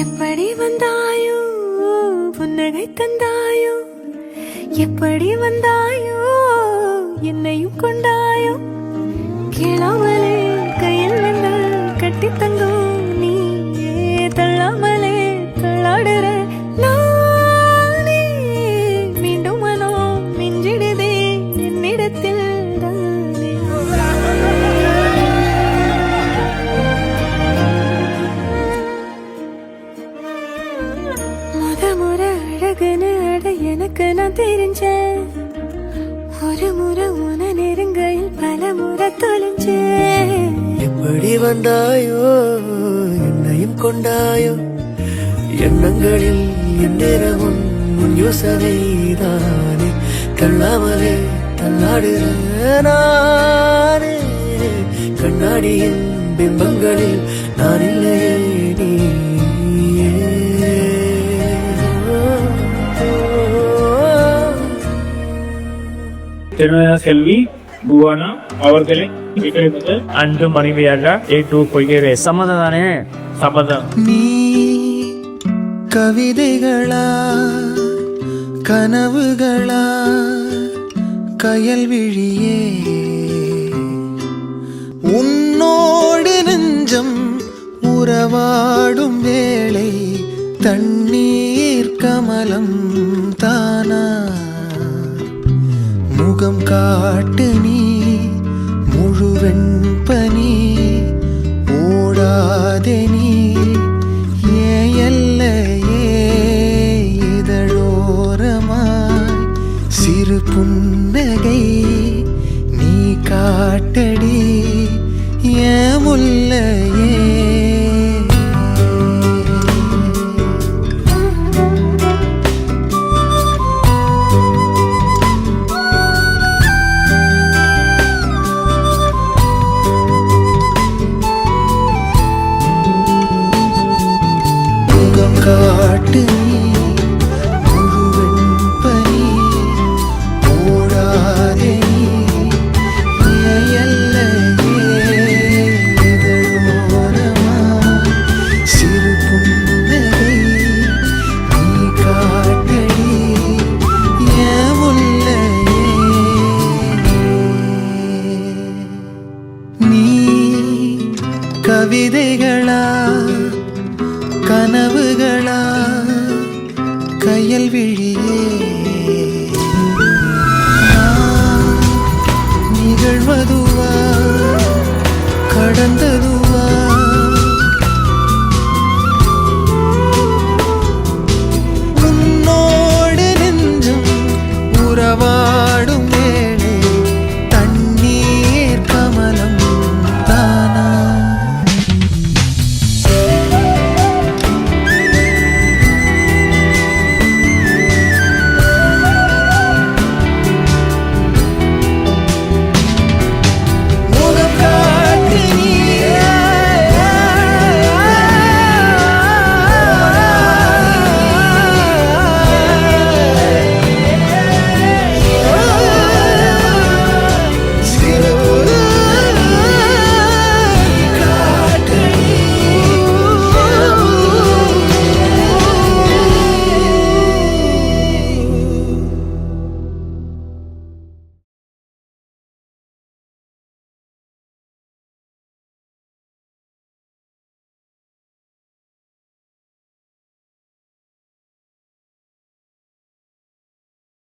எப்படி வந்தாயோ புன்னகை தந்தாயோ, எப்படி வந்தாயோ என்னையும் கொண்டாயோ, கேளாமலே கையில் நின்று கட்டி தங்கும் நீ தள்ளாமலே தள்ளாடுற நானே, மீண்டும் மனம் மிஞ்சிடுதே என்னிடத்தில் தானே. முறை அழகுன்னு அட எனக்கு நான் தெரிஞ்சேன், ஒரு முறை உன நெருங்கையில் பல முறை தொலைஞ்சேன். எப்படி வந்தாயோ என்னையும் கொண்டாயோ, எண்ணங்களில் எந்நேரமும் உன் யோசனைதானே, தள்ளாமலே தள்ளாடுற நானே, கண்ணாடியின் பிம்பங்களில் நான் இல்லையே நீயே. செல்வி புவனா அவர்களை அன்று மனைவியாக ஏற்றுக்கொள்கிறேன். சம்மதம் தானே? சம்மதம். நீ கவிதைகளா கனவுகளா கயல் விழியே, உன்னோடு நெஞ்சம் உறவாடும் வேளை தண்ணீர் கமலம் தானா, முகம் காட்டு நீ முழுவெண் பனி ஓடாதே நீ ஏல்லையே இதழோரமாய் சிறு புன்னகை நீ காட்டடி ஏன் முல்லையே. காட்டு நீ முழுவெண் பனி ஓடாதே நீ எல்லையே இதழோரமாய் சிறு புன்னகை நீ காட்டடி ஏன் முல்லையே. நீ கவிதைகளா கனவுகளா கயல் விழியே, நிகழ்வதுவா கடந்ததுவா